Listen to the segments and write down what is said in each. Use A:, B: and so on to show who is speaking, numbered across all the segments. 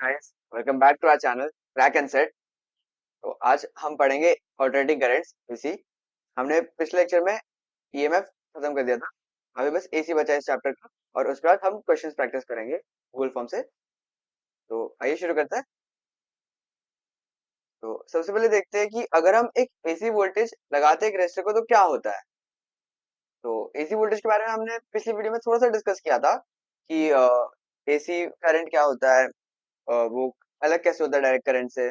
A: Guys, welcome back to our channel crack and set. तो आज हम पढ़ेंगे ऑल्टरनेटिंग करंट्स एसी। हमने पिछले लेक्चर में ईएमएफ खत्म कर दिया था। अभी बस एसी बचा है इस चैप्टर का, और उसके बाद हम क्वेश्चंस प्रैक्टिस करेंगे गूगल फॉर्म से। तो आइए शुरू करते हैं। तो सबसे पहले देखते हैं कि अगर हम एक एसी वोल्टेज लगाते हैं एक रेजिस्टर को तो क्या होता है। तो एसी वोल्टेज के बारे में हमने पिछली वीडियो में थोड़ा सा डिस्कस किया था कि एसी करंट क्या होता है, वो अलग कैसे होता है डायरेक्ट करंट से।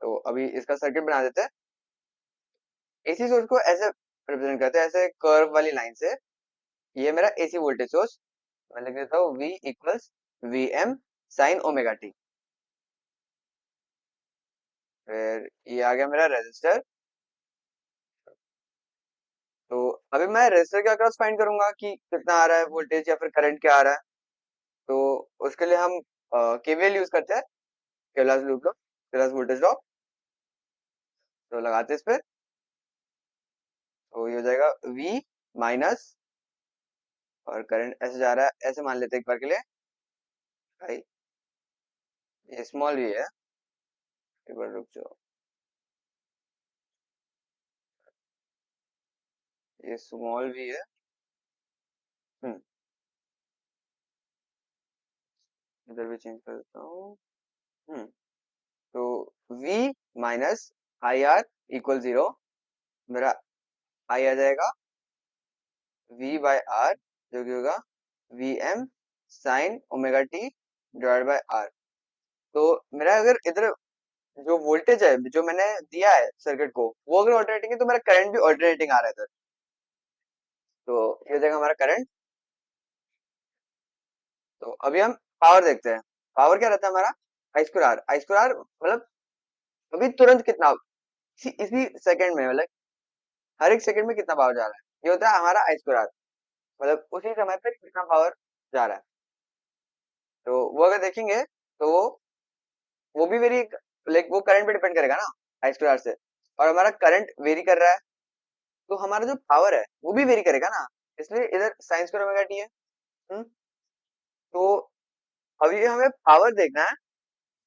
A: तो अभी इसका सर्किट बना देते हैं। एसी सोर्स को ऐसे रिप्रेजेंट करते हैं, ऐसे कर्व वाली लाइन से। ये मेरा एसी वोल्टेज सोर्स, मैं लिख देता हूँ V equals V M sine omega T. फिर ये आ गया मेरा रेजिस्टर। तो अभी मैं रेजिस्टर के अक्रॉस फाइंड करूंगा कि कितना आ रहा है वोल्टेज या फिर करंट क्या आ रहा है। तो उसके लिए हम केवीएल यूज करते हैं, केवलास लूप लो, केवलास वोल्टेज ड्रॉप। तो लगाते हैं इस पे। तो ये हो जाएगा V माइनस, और करंट ऐसे जा रहा है, ऐसे मान लेते हैं एक बार के लिए। भाई ये स्मॉल V है, एक बार रुक जाओ। ये स्मॉल V है। हम्म, इधर भी चेंज कर देता हूँ। हम्म, तो V minus I R equal 0। मेरा आई आ जाएगा V बाय आर, जो कि होगा V M sine omega T divide by R. तो मेरा अगर इधर जो वोल्टेज है जो मैंने दिया है सर्किट को, वो अगर ऑल्टरनेटिंग है तो मेरा करंट भी ऑल्टरनेटिंग आ रहा है इधर। तो ये हो जाएगा हमारा करंट। तो अभी हम पावर देखते हैं। पावर क्या रहता है हमारा, I square R. I square R मतलब अभी तुरंत कितना, इसी सेकंड में, मतलब हर एक सेकंड में कितना पावर जा रहा है, ये होता है हमारा आई स्क्वायर आर। मतलब उसी समय पे कितना पावर जा रहा है। तो वो अगर देखेंगे तो वो भी वेरी, लाइक वो करंट पे डिपेंड करेगा ना, आई स्क्वायर आर से। और हमारा करंट वेरी कर रहा है, तो हमारा जो पावर है वो भी वेरी करेगा ना। इसलिए इधर साइन स्क्वायर ओमेगा टी है। हम्म, तो अभी हमें पावर देखना है।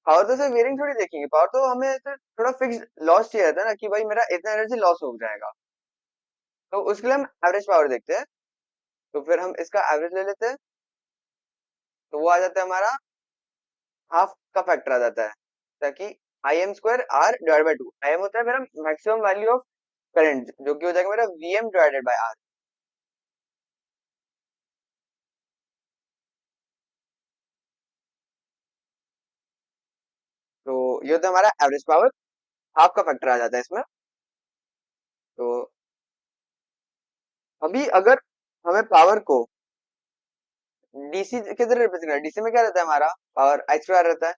A: पावर तो सिर्फ वेरिंग थोड़ी देखेंगे, पावर तो हमें तो थोड़ा फिक्स लॉस चाहिए रहता है ना, कि भाई मेरा इतना एनर्जी लॉस हो जाएगा। तो उसके लिए हम एवरेज पावर देखते हैं। तो फिर हम इसका एवरेज ले लेते हैं। तो वो आ जाता है हमारा हाफ का फैक्टर आ जाता है, ताकि I M square R divide by two. I M होता है मेरा मैक्सिमम वैल्यू ऑफ करंट, जो कि हो जाएगा मेरा V M divided by R. तो ये होता है हमारा एवरेज पावर, हाफ का फैक्टर आ जाता है इसमें। तो अभी अगर हमें पावर को डीसी के तरह रिप्रेजेंट करना है, डीसी में क्या रहता है हमारा पावर आई स्क्वायर रहता है।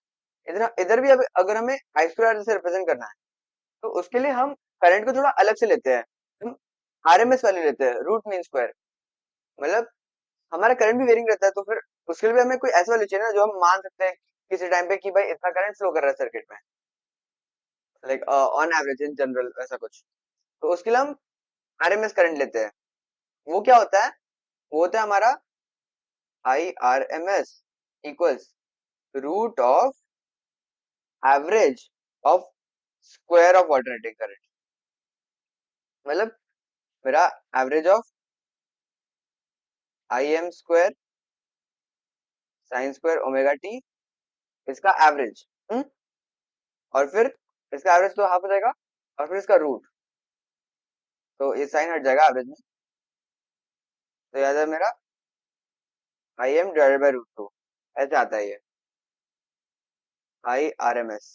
A: इधर इधर भी अगर हमें आई स्क्वायर से रिप्रेजेंट करना है, तो उसके लिए हम करंट को थोड़ा अलग से लेते हैं। हम आरएमएस वैल्यू लेते हैं, रूट मीन स्क्वायर। मतलब हमारा करंट भी वेरिंग रहता है, तो फिर उसके लिए भी हमें कोई ऐसा वैल्यू चाहिए ना जो हम मान सकते हैं किसी टाइम पे, कि भाई इतना करंट फ्लो कर रहा है सर्किट में, like on average in general ऐसा कुछ। तो उसके लिए हम आरएमएस करंट लेते हैं। वो क्या होता है, वो होता है हमारा I R M S equals root of average of square of alternating current. मतलब मेरा average of I M square sine square omega T, इसका एवरेज। और फिर इसका एवरेज तो हाफ हो जाएगा, और फिर इसका रूट। तो ये साइन हट जाएगा एवरेज में। तो याद है मेरा I M divided by root two, ऐसे आता है ये आई आर एम एस।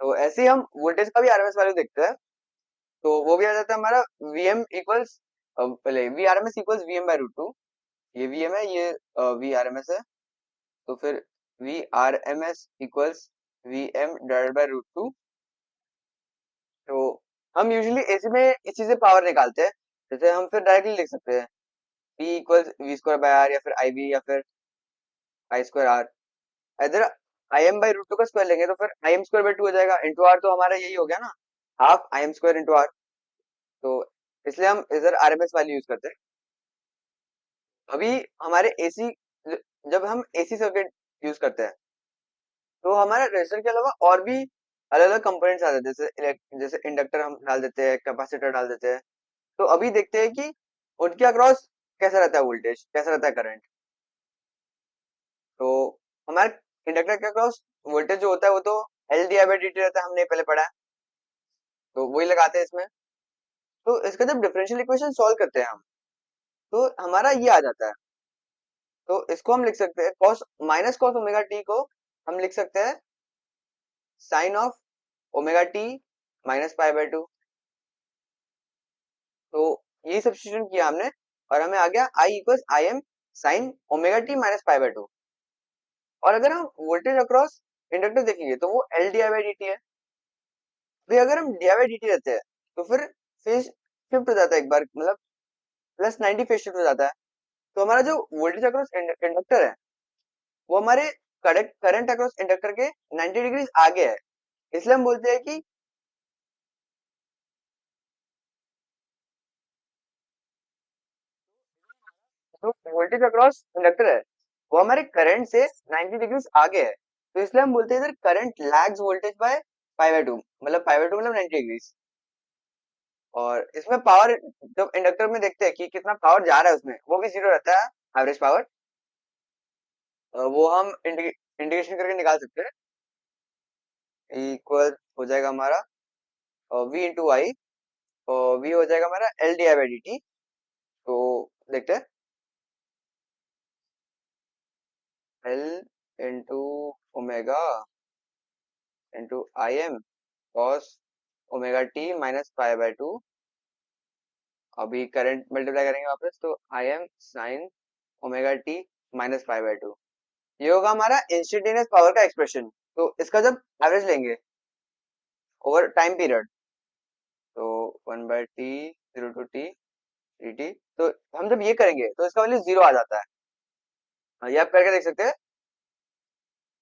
A: तो ऐसे ही हम वोल्टेज का भी आरएमएस वैल्यू देखते हैं। तो वो भी आ जाता है हमारा वी एम इक्वल्स, पहले V R M S equals V M by root two. ये वी एम है, ये वी आर एम एस है। तो फिर V R M S equals V M divided by root two. तो हम यूजुअली एसी में इसी से पावर निकालते हैं। जैसे हम फिर डायरेक्टली लिख सकते हैं P equals V square by R, या फिर आई वी, या फिर आई स्क्वायर आर। इधर I M by root two का स्क्वायर लेंगे तो फिर I M square by two हो जाएगा, इंटू आर तो हमारा यही हो गया ना, half I M square into R. तो इसलिए हम इधर आरएमएस वैल्यू यूज करते हैं। अभी हमारे एसी, जब हम एसी सर्किट यूज करते हैं। तो हमारे रेजिस्टर के अलावा और भी अलग अलग कंपोनेंट्स आते हैं, जैसे इंडक्टर हम डाल देते हैं, कैपेसिटर डाल देते हैं। तो अभी देखते हैं कि उनके अक्रॉस कैसा रहता है वोल्टेज, कैसा रहता है करंट। तो हमारे इंडक्टर के अक्रॉस वोल्टेज जो होता है वो तो L D I by D T रहता है, हमने पहले पढ़ा है। तो वही लगाते हैं इसमें। तो इसका जब डिफरेंशियल इक्वेशन सॉल्व करते हैं हम, तो हमारा ये आ जाता है। तो इसको हम लिख सकते हैं cos minus cos omega T को हम लिख सकते हैं sine of omega T minus pi by two. तो ये सब्स्टिट्यूशन किया हमने, और हमें आ गया I equal I M sine omega T minus pi by two. और अगर हम वोल्टेज अक्रॉस इंडक्टर देखेंगे तो वो L D I by D T है। फिर अगर हम D I by D T रहते हैं तो फिर फेज शिफ्ट हो जाता है एक बार, मतलब प्लस 90 फेज शिफ्ट हो जाता है। तो हमारा जो वोल्टेज अक्रॉस इंडक्टर है वो हमारे करंट अक्रॉस इंडक्टर के 90 डिग्री आगे है। इसलिए हम बोलते हैं कि जो वोल्टेज अक्रॉस इंडक्टर है वो हमारे करंट से 90 डिग्री आगे है। तो इसलिए हम बोलते हैं इधर current lags voltage by pi by two, मतलब पाई बाय टू मतलब 90 डिग्री। और इसमें पावर जब इंडक्टर में देखते हैं कि कितना पावर जा रहा है उसमें, वो भी जीरो रहता है, एवरेज पावर। वो हम इंटीग्रेशन करके निकाल सकते हैं। इक्वल हो जाएगा हमारा वी इंटू आई, और वी हो जाएगा हमारा L D I by D T. तो देखते हैं L into omega into I am cos omega T minus pi by to. अभी करंट मल्टीप्लाई करेंगे वापस, तो आई M sine omega T minus pi by to. ये होगा हमारा इंस्टेंटेनियस पावर का एक्सप्रेशन। तो इसका जब एवरेज लेंगे ओवर टाइम पीरियड, तो one by T zero to T D T, तो हम जब ये करेंगे तो इसका वैल्यू जीरो आ जाता है। ये आप करके देख सकते हैं।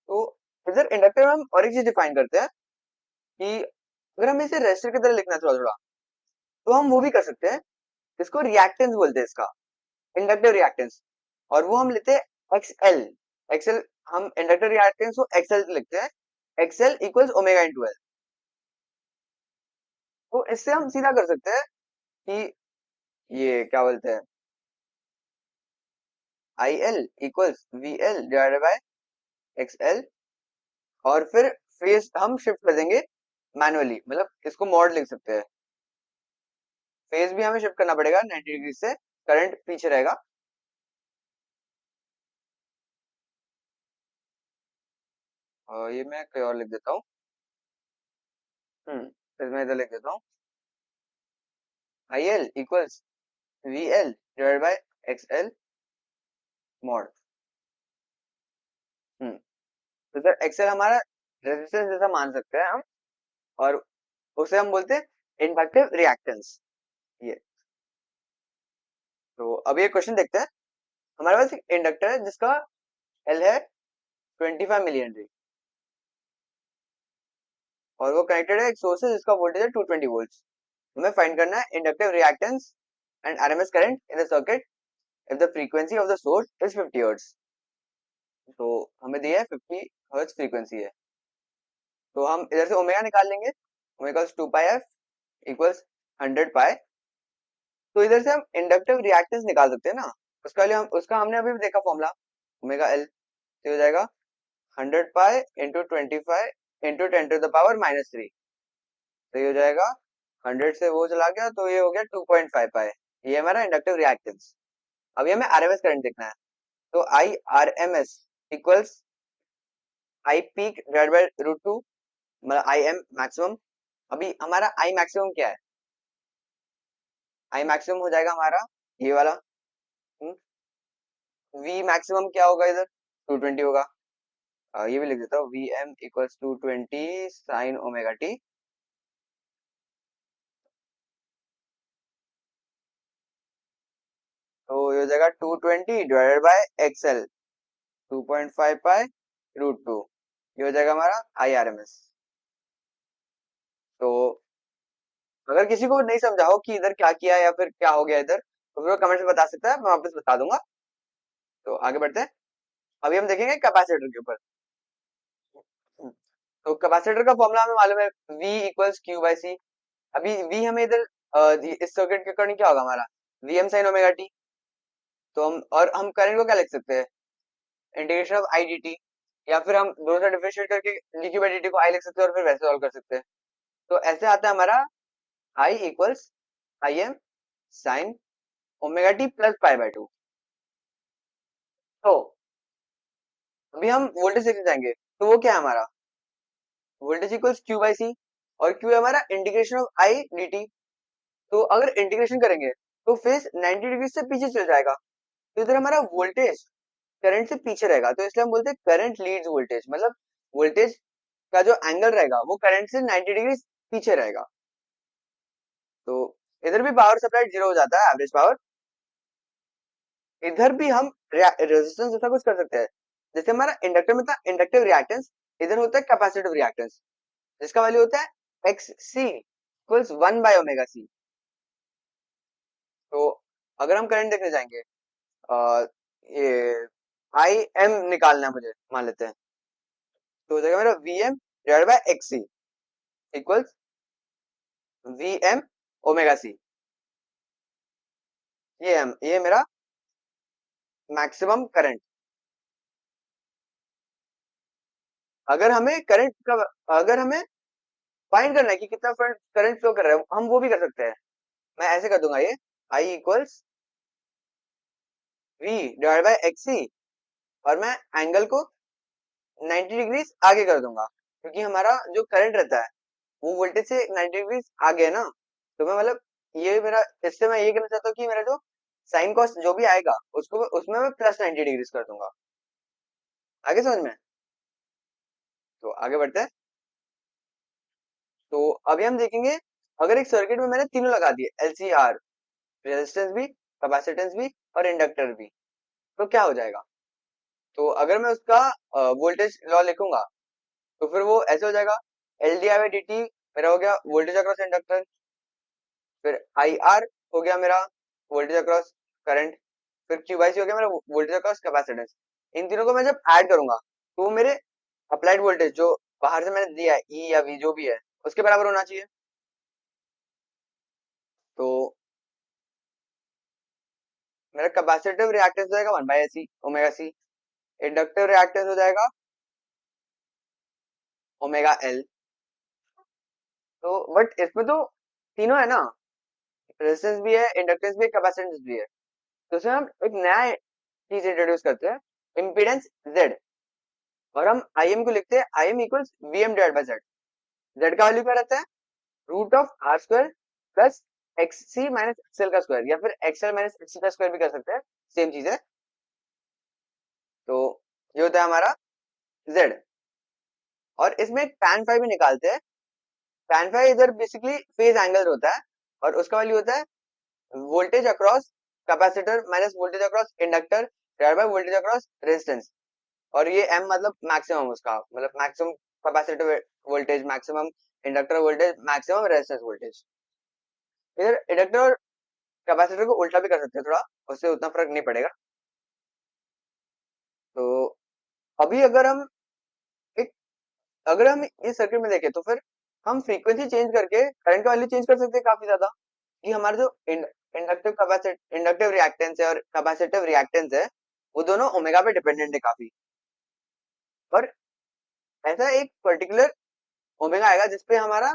A: तो इधर इंडक्टर में हम और एक चीज डिफाइन करते हैं कि अगर हम इसे रेजिस्टर की तरह लिखना है थोड़ा थोड़ा, तो हम वो भी कर सकते हैं। इसको रिएक्टेंस बोलते हैं, इसका इंडक्टिव रिएक्टेंस। और वो हम लेते हैं एक्सएल। एक्सएल हम इंडक्टर रिएक्टेंस को एक्सएल लिखते हैं। XL equals omega into L. तो इससे हम सीधा कर सकते हैं कि ये क्या बोलते हैं, I L equals V L divided by XL. और फिर फेज हम शिफ्ट कर देंगे मैनुअली, मतलब इसको मॉड लिख सकते हैं। फेज भी हमें शिफ्ट करना पड़ेगा 90 डिग्री से, करंट पीछे रहेगा। और ये मैं कहीं और लिख देता हूँ। इसमें इधर लिख देता हूँ I L equals V L divide by x L mod. तो सर एक्सएल हमारा रेजिस्टेंस जैसा मान सकते हैं हम, और उसे हम बोलते हैं इंडक्टिव रिएक्टेंस। ये तो अब ये क्वेश्चन देखते हैं। हमारे पास एक इंडक्टर है जिसका एल है 25 मिली हेनरी, और वो कनेक्टेड है एक सोर्स है जिसका वोल्टेज है 220 वोल्ट्स। हमें फाइंड करना है inductive reactance and RMS current in the circuit if the frequency of the source is 50 hertz. तो हमें दिया है 50 हर्ट्ज फ्रीक्वेंसी है। तो हम इधर से ओमेगा निकाल लेंगे। ओमेगा 2 पाई एफ इक्वल्स 100 पाई। तो इधर से हम इंडक्टिव रिएक्टेंस निकाल सकते हैं ना। उसका लिए हम उसका हमने अभी भी देखा फॉर्मूला, ओमेगा एल तो हो जाएगा 100 pi into 25 into 10 to the power minus 3। तो ये हो जाएगा 100 से वो चला गया, तो ये हो गया 2.5 पाई। ये हमारा इंडक्टिव रिएक्टेंस। अभी हमें आरएमएस करंट देखना है। तो I R M S equals I peak divide by root two, मतलब आई एम मैक्सिमम। अभी हमारा आई मैक्सिमम क्या है, आई मैक्सिमम हो जाएगा हमारा ये वाला। वी मैक्सिमम क्या होगा इधर, 220 होगा। ये भी लिख देता हूँ, V M equals 220 sine omega T. तो ये हो जाएगा 220 divided by XL 2.5 pi root two. ये हो जाएगा हमारा आई आर एम एस। तो अगर किसी को नहीं समझा हो कि इधर क्या किया या फिर क्या हो गया इधर, तो फिर कमेंट में बता सकता है, मैं वापस बता दूंगा। तो आगे बढ़ते हैं। अभी हम देखेंगे कैपेसिटर के ऊपर। तो कैपेसिटर का फॉर्मूला हमें मालूम है, V इक्वल्स क्यू बाई सी। अभी V हमें इधर इस सर्किट के अकॉर्डिंग क्या होगा हमारा, V M sine omega T. तो हम करंट को क्या लिख सकते हैं, integration of I D T, या फिर हम दोनों से डिफरेंशिएट करके D Q by D T को आई लिख सकते हैं और फिर वैसे सॉल्व कर सकते हैं। तो ऐसे आता है हमारा I equals I M sine omega T plus pi by two. तो अभी हम वोल्टेज देखने जाएंगे, तो वो क्या है हमारा, वोल्टेज इक्वल्स क्यू बाई सी, और क्यू है हमारा integration of I D T. तो अगर इंटीग्रेशन करेंगे तो फेस 90 डिग्री से पीछे चल जाएगा, तो इधर हमारा वोल्टेज करंट से पीछे रहेगा, तो इसलिए हम बोलते हैं करंट लीड्स वोल्टेज, मतलब वोल्टेज का जो एंगल रहेगा वो करंट से 90 डिग्री पीछे रहेगा। तो इधर भी पावर सप्लाई जीरो हो जाता है, एवरेज पावर। इधर भी हम रेजिस्टेंस जैसा कुछ कर सकते हैं, जैसे हमारा इंडक्टर में था इंडक्टिव रिएक्टेंस, इधर होता है कैपेसिटिव रिएक्टेंस, जिसका वैल्यू होता है एक्स सी इक्वल्स 1/ओमेगा सी। तो अगर हम करंट देखने जाएंगे, ये आई एम निकालना है मुझे, मान लेते हैं, तो हो जाएगा मेरा V M divide by X C equals V M omega C. ये मेरा मैक्सिमम करंट। अगर हमें करंट का, अगर हमें फाइंड करना है कि कितना करंट फ्लो कर रहा है, हम वो भी कर सकते हैं। मैं ऐसे कर दूंगा, ये I equals V divide by X C, और मैं एंगल को 90 डिग्री आगे कर दूंगा, क्योंकि हमारा जो करंट रहता है वो वोल्टेज से 90 डिग्री आगे है ना। तो मैं मतलब ये मेरा, इससे मैं ये कहना चाहता हूँ कि मेरा जो साइन कॉस जो भी आएगा उसको उसमें मैं प्लस 90 डिग्री कर दूंगा। आगे समझ में? तो आगे बढ़ते हैं। तो अभी हम देखेंगे, अगर एक सर्किट में मैंने तीनों लगा दिए, एलसीआर, रेजिस्टेंस भी, कैपेसिटेंस भी और इंडक्टर भी, तो क्या हो जाएगा। तो अगर मैं उसका वोल्टेज लॉ लिखूंगा, तो फिर वो ऐसे हो जाएगा, L D I by D T मेरा हो गया वोल्टेज अक्रॉस इंडक्टर, फिर आई आर हो गया मेरा वोल्टेज अक्रॉस करंट, फिर क्यू बाई सी हो गया मेरा वोल्टेज अक्रॉस कैपेसिटेंस। इन तीनों को मैं जब ऐड करूंगा, तो वो मेरे अप्लाइड वोल्टेज जो बाहर से मैंने दिया है, ई या वी जो भी है, उसके बराबर होना चाहिए। तो मेरा कैपेसिटिव रिएक्टेंस हो जाएगा 1/AC omega C, inductive reactance हो जाएगा ओमेगा एल। तो बट इसमें तो तीनों है ना, रेजिस्टेंस भी है, इंडक्टेंस भी है, कैपेसिटेंस भी है। तो इसमें हम एक नया चीज इंट्रोड्यूस करते हैं, इम्पीडेंस जेड, और हम आई एम को लिखते हैं I M equals V M divide by Z. Z का वैल्यू क्या रहता है, root of R square plus X C minus XL का स्क्वायर, या फिर एक्सएल माइनस एक्स का स्क्वायर भी कर सकते हैं, सेम चीज है। तो ये होता है हमारा जेड। और इसमें tan फाइव भी निकालते हैं। tan फाइव इधर बेसिकली फेज एंगल होता है, और उसका वैल्यू होता है voltage across capacitor minus voltage across inductor divide by voltage across resistance. और ये एम मतलब मैक्सिमम, उसका मतलब maximum capacitor voltage, maximum inductor voltage, maximum resistance voltage. इधर इंडक्टर और कैपेसिटर को उल्टा भी कर सकते हैं थोड़ा, उससे उतना फर्क नहीं पड़ेगा। तो अभी एक अगर हम इस सर्किट में देखें, तो फिर हम फ्रीक्वेंसी चेंज करके करंट का वैल्यू चेंज कर सकते हैं काफी ज्यादा, कि हमारा जो इंडक्टिव रिएक्टेंस है और कैपेसिटिव रिएक्टेंस है, वो दोनों ओमेगा पे डिपेंडेंट है काफी। और ऐसा एक पर्टिकुलर ओमेगा आएगा जिसपे हमारा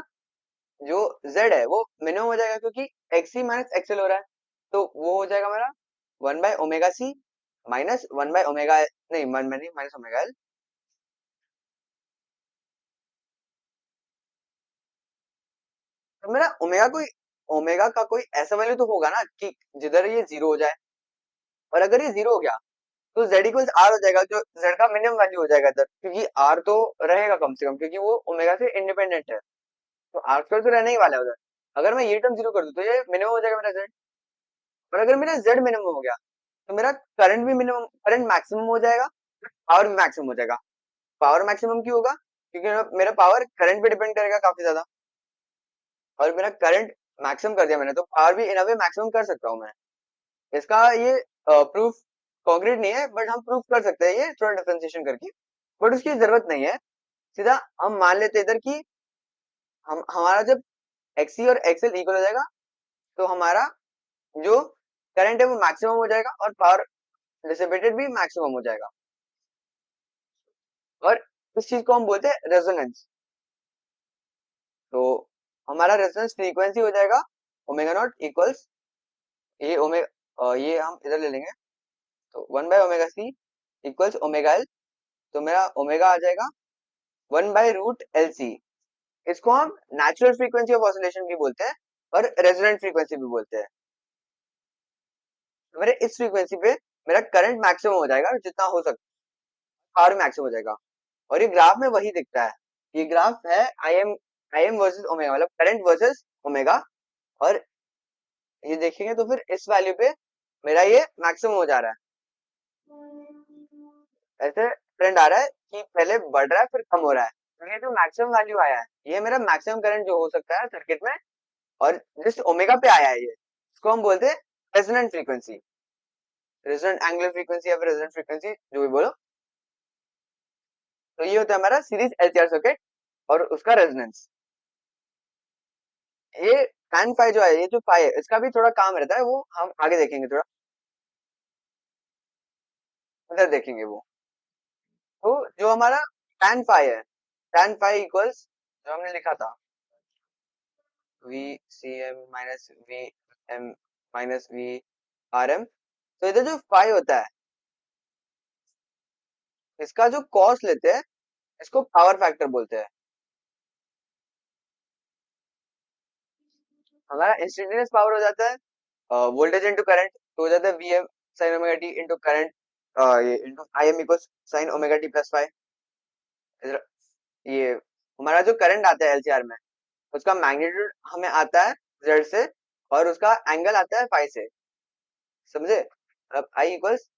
A: जो z है वो मिनिमम हो जाएगा, क्योंकि एक्स सी माइनस एक्सएल हो रहा है। तो वो हो जाएगा हमारा 1/ओमेगा सी माइनस 1/ओमेगा, नहीं वन में नहीं, माइनस ओमेगा एल। तो मेरा ओमेगा का कोई ऐसा वैल्यू तो होगा ना कि जिधर ये जीरो हो जाए, और अगर ये जीरो हो गया तो z इक्वल्स आर हो जाएगा, जो z का मिनिमम वैल्यू हो जाएगा इधर, क्योंकि r तो रहेगा कम से कम, क्योंकि वो ओमेगा से इंडिपेंडेंट है। तो आर स्क्वायर तो रहने ही वाला है उधर। अगर मैं ये टर्म जीरो कर दूं तो ये मिनिमम हो जाएगा मेरा z। और अगर मेरा z मिनिमम हो गया, तो मेरा करंट भी मिनिमम, करंट मैक्सिमम हो जाएगा, पावर भी मैक्सिमम हो जाएगा। पावर मैक्सिमम क्यों होगा, क्योंकि मेरा पावर करंट पे डिपेंड करेगा काफी ज्यादा, और मेरा करंट मैक्सिमम कर दिया मैंने, तो पावर भी इन अ वे मैक्सिमम कर सकता हूँ मैं। इसका ये प्रूफ कॉन्क्रीट नहीं है, बट हम प्रूव कर सकते हैं ये थोड़ा डिफरेंशिएशन करके, बट उसकी जरूरत नहीं है। सीधा हम मान लेते हैं इधर कि हम हमारा जब एक्सी और एक्सएल इक्वल हो जाएगा, तो हमारा जो करंट है वो मैक्सिमम हो जाएगा और पावर डिसिपेटेड भी मैक्सिमम हो जाएगा। और इस चीज को हम बोलते हैं रेजोनेंस। तो हमारा रेजोनेंस फ्रीक्वेंसी हो जाएगा ओमेगा नॉट इक्वल्स, ये ओमेगा ये हम इधर ले लेंगे, तो 1/ओमेगा सी इक्वल्स ओमेगा एल। तो मेरा ओमेगा आ जाएगा 1/√LC। इसको हम नेचुरल फ्रीक्वेंसी ऑफ ऑसिलेशन भी बोलते हैं और रेजोनेंट फ्रीक्वेंसी भी बोलते हैं। तो मेरे इस फ्रीक्वेंसी पे मेरा करंट मैक्सिमम हो जाएगा जितना हो सकता, पावर मैक्सिमम हो जाएगा। और ये ग्राफ में वही दिखता है, ये ग्राफ है आई एम वर्सेस ओमेगा, मतलब करंट वर्सेस ओमेगा। और ये देखेंगे तो फिर इस वैल्यू पे मेरा ये मैक्सिमम हो जा रहा है, ऐसे ट्रेंड आ रहा है कि पहले बढ़ रहा है फिर कम हो रहा है। तो ये जो मैक्सिमम वैल्यू आया है ये मेरा मैक्सिमम करंट जो हो सकता है सर्किट में, और जिस ओमेगा पे आया है ये, इसको हम बोलते हैं resonant frequency, resonant angular frequency या फिर रेजोनेंट फ्रीक्वेंसी जो भी बोलो। तो ये होता है हमारा सीरीज एलसीआर सर्किट और उसका रेजोनेंस। ये tan फाई जो है, ये जो फाई है इसका भी थोड़ा काम रहता है, वो हम आगे देखेंगे, थोड़ा इधर देखेंगे वो। तो जो हमारा tan फाई है, tan फाई इक्वल्स जो हमने लिखा था V C M minus V M minus V R M. तो इधर जो फाई होता है इसका जो कॉस लेते हैं इसको पावर फैक्टर बोलते हैं। हमारा इंस्टेंटेनियस पावर हो जाता है वोल्टेज इनटू करंट, तो हो जाता है V M sine omega T into current, ये into I M equals sine omega T plus phi. ये हमारा जो करंट आता है एलसीआर में, उसका मैग्नीट्यूड हमें आता है जेड से और उसका एंगल आता है फाई से, समझे। अब I equals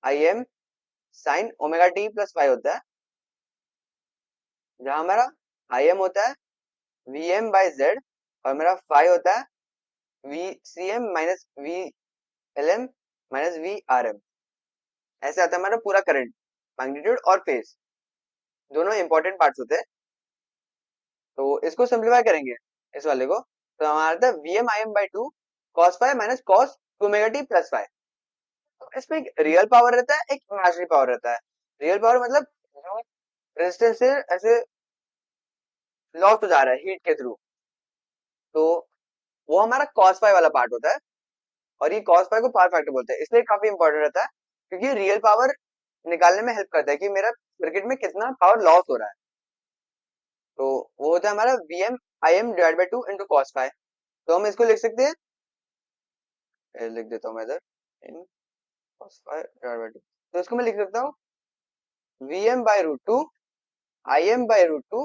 A: I M sine omega T plus phi होता है, जहां हमारा आई एम होता है वी एम बाई जेड और मेरा फाई होता है V C M minus V L M minus V R M. ऐसे आता है हमारा पूरा करंट, मैग्नीट्यूड और फेज दोनों इंपॉर्टेंट पार्ट्स होते हैं। तो इसको सिंप्लीफाई करेंगे इस वाले को, तो हमारा आता है V M I M by two cos phi minus cos two omega T plus phi. तो इसमें एक रियल पावर रहता है, एक इमेजिनरी पावर रहता है। रियल पावर मतलब जो रेजिस्टेंस से ऐसे लॉस हो जा रहा है हीट के थ्रू, तो वो हमारा कॉस फाई वाला पार्ट होता है। और ये कॉस फाई को पावर फैक्टर बोलते हैं, इसलिए काफी इंपॉर्टेंट रहता है क्योंकि रियल पावर निकालने में हेल्प करता है कि मेरा सर्किट में कितना पावर लॉस हो रहा है। तो वो होता है हमारा V M I M divide by two into cos phi. तो हम इसको लिख सकते हैं, लिख देता हूँ मैं इधर इन cos phi divided by 2। तो इसको मैं लिख सकता हूँ V M by root two I M by root two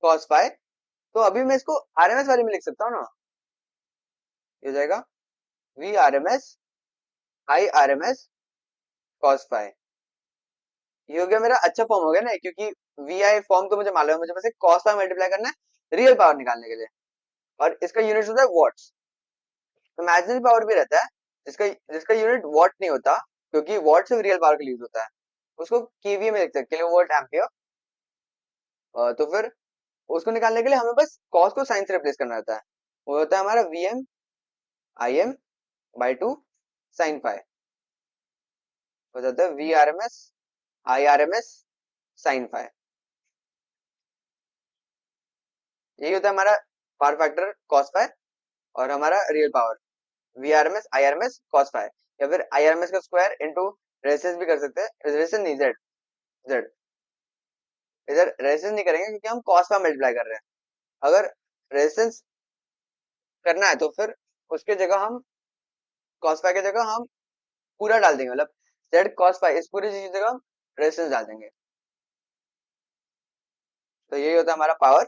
A: cos phi. तो अभी मैं इसको आरएमएस वाले में लिख सकता हूँ ना, ये हो जाएगा V R M S I R M S cos phi. ये हो गया मेरा अच्छा फॉर्म हो गया ना, क्योंकि वी आई फॉर्म तो मुझे मालूम है, मुझे बस कॉस फाई मल्टीप्लाई करना है रियल पावर निकालने के लिए, और इसका यूनिट होता है वॉट्स। तो इमेजिनरी पावर भी रहता है जिसका जिसका यूनिट वॉट नहीं होता, क्योंकि वॉट सिर्फ रियल पावर के लिए यूज होता है, उसको केवीए में लिख सकते हैं, किलो वोल्ट एम्पियर। तो फिर उसको निकालने के लिए हमें बस कॉस को साइन से रिप्लेस करना रहता है, वो होता है हमारा V M I M by two sine phi, हो जाता है V R M S I R M S sine phi. यही होता है हमारा पावर फैक्टर कॉस फाई और हमारा real power V R M S I R M S cos phi, या फिर आई आर एम एस का स्क्वायर इंटू रेजिस्टेंस भी कर सकते हैं, रेजिस्टेंस नहीं जेड, जेड इधर रेजिस्टेंस नहीं करेंगे क्योंकि हम कॉस फाई मल्टीप्लाई कर रहे हैं। अगर रेजिस्टेंस करना है तो फिर उसके जगह हम कॉस फाई की जगह हम पूरा डाल देंगे, मतलब जेड कॉस फाई इस पूरी चीज की जगह हम रेजिस्टेंस डाल देंगे। तो यही होता है हमारा पावर,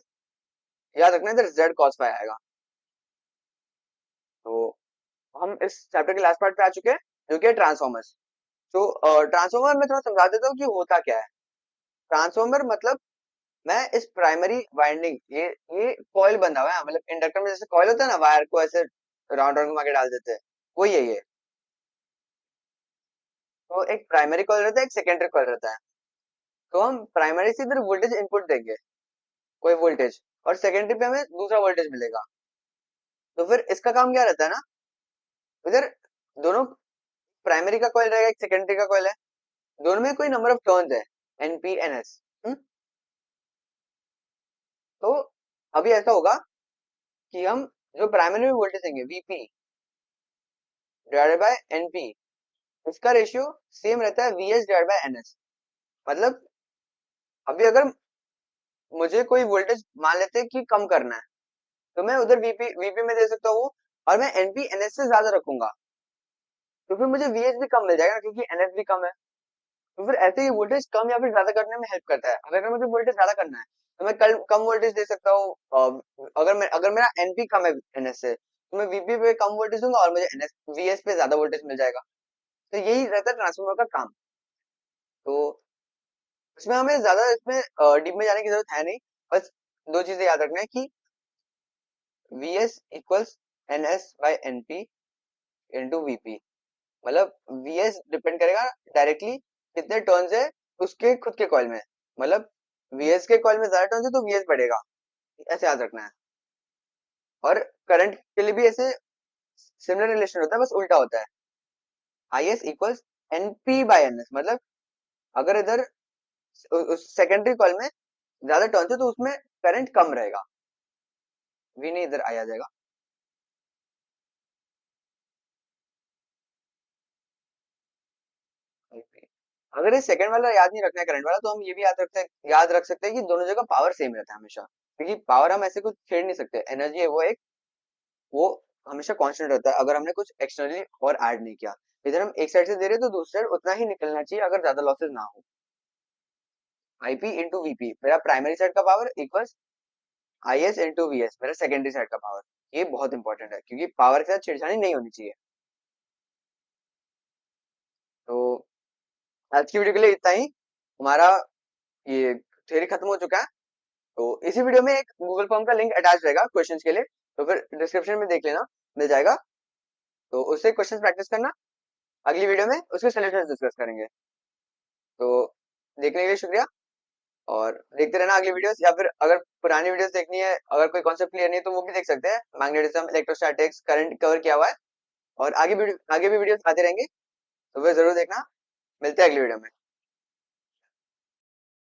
A: याद रखना इधर जेड कॉस फाई आएगा। तो हम इस चैप्टर के लास्ट पार्ट पे आ चुके हैं जो कि है ट्रांसफॉर्मर्स। तो ट्रांसफॉर्मर में थोड़ा समझा देता हूँ कि होता क्या है। ट्रांसफॉर्मर मतलब मैं इस प्राइमरी वाइंडिंग, ये कॉइल बंधा हुआ है, मतलब इंडक्टर में जैसे कॉइल होता है ना, वायर को ऐसे राउंड राउंड घुमा के डाल देते हैं, वही है ये। तो एक प्राइमरी कॉइल रहता है, एक सेकेंडरी कॉइल रहता है। तो हम प्राइमरी से इधर वोल्टेज इनपुट देंगे, कोई वोल्टेज, और सेकेंडरी पे हमें दूसरा वोल्टेज मिलेगा। तो फिर इसका काम क्या रहता है ना, इधर दोनों, प्राइमरी का कॉइल रहेगा, एक सेकेंडरी का कॉइल है, दोनों में कोई नंबर ऑफ टर्न्स है, एनपी एन एस। तो अभी ऐसा होगा कि हम जो प्राइमरी में वोल्टेज देंगे वीपी डिवाइडेड बाय एनपी, इसका रेशियो सेम रहता है वीएस डिवाइडेड बाय एनएस। मतलब अभी अगर मुझे कोई वोल्टेज मान लेते हैं कि कम करना है, तो मैं उधर वीपी वीपी में दे सकता हूँ, और मैं एनपी एनएस से ज्यादा रखूंगा, तो फिर मुझे वीएस भी कम मिल जाएगा क्योंकि एनएस भी कम है। तो फिर ऐसे ही वोल्टेज कम या फिर ज्यादा करने में हेल्प करता है। अगर मुझे वोल्टेज ज्यादा करना है तो मैं कल कम वोल्टेज दे सकता हूँ। अगर मेरा एनपी कम है एनएस से, तो मैं वीपी पे कम वोल्टेज दूंगा और मुझे एनएस वीएस पे ज्यादा वोल्टेज मिल जाएगा। तो यही रहता है ट्रांसफार्मर का काम। तो इसमें हमें ज्यादा इसमें डीप में जाने की जरूरत है नहीं। बस दो चीजें याद रखना है कि V S equals N S by N P into VP. मतलब वी एस डिपेंड करेगा डायरेक्टली कितने टर्न्स है उसके खुद के कॉइल में। मतलब वीएस के कॉइल में ज्यादा टर्न्स है तो वीएस बढ़ेगा, ऐसे याद रखना है। और करंट के लिए भी ऐसे सिमिलर रिलेशन होता है, बस उल्टा होता है। I S equals N P by N S. मतलब अगर इधर सेकेंडरी कॉइल में ज्यादा टर्न्स है तो उसमें करंट कम रहेगा, वी नहीं इधर आ जाएगा। अगर ये सेकंड वाला याद नहीं रखना है करंट वाला, तो हम ये भी याद रख सकते हैं कि दोनों जगह पावर सेम रहता है हमेशा, क्योंकि पावर हम ऐसे कुछ छेड़ नहीं सकते। एनर्जी है वो एक, वो हमेशा कांस्टेंट रहता है अगर हमने कुछ एक्सटर्नली और ऐड नहीं किया। इधर हम एक साइड से दे रहे हैं तो दूसरी साइड उतना ही निकलना चाहिए अगर ज्यादा लॉसेस ना हो। आईपी इंटू वीपी मेरा प्राइमरी साइड का power equals I S into V S मेरा सेकेंडरी साइड का पावर। ये बहुत इंपॉर्टेंट है क्योंकि पावर के साथ छेड़छाड़ी नहीं होनी चाहिए। तो आज की वीडियो के लिए इतना ही। हमारा ये थ्योरी खत्म हो चुका है। तो इसी वीडियो में एक गूगल फॉर्म का लिंक अटैच रहेगा क्वेश्चंस के लिए, तो फिर डिस्क्रिप्शन में देख लेना, मिल जाएगा। तो उससे क्वेश्चंस प्रैक्टिस करना, अगली वीडियो में उसके सॉल्यूशंस डिस्कस करेंगे। तो देखने के लिए शुक्रिया, और देखते रहना अगली वीडियोस, या फिर अगर पुरानी वीडियोस देखनी है, अगर कोई कॉन्सेप्ट क्लियर नहीं है तो वो भी देख सकते हैं। मैग्नेटिज्म, इलेक्ट्रोस्टैटिक्स, करंट कवर किया हुआ है, और आगे भी वीडियोस आते रहेंगे, तो वे जरूर देखना। मिलते हैं अगली वीडियो में।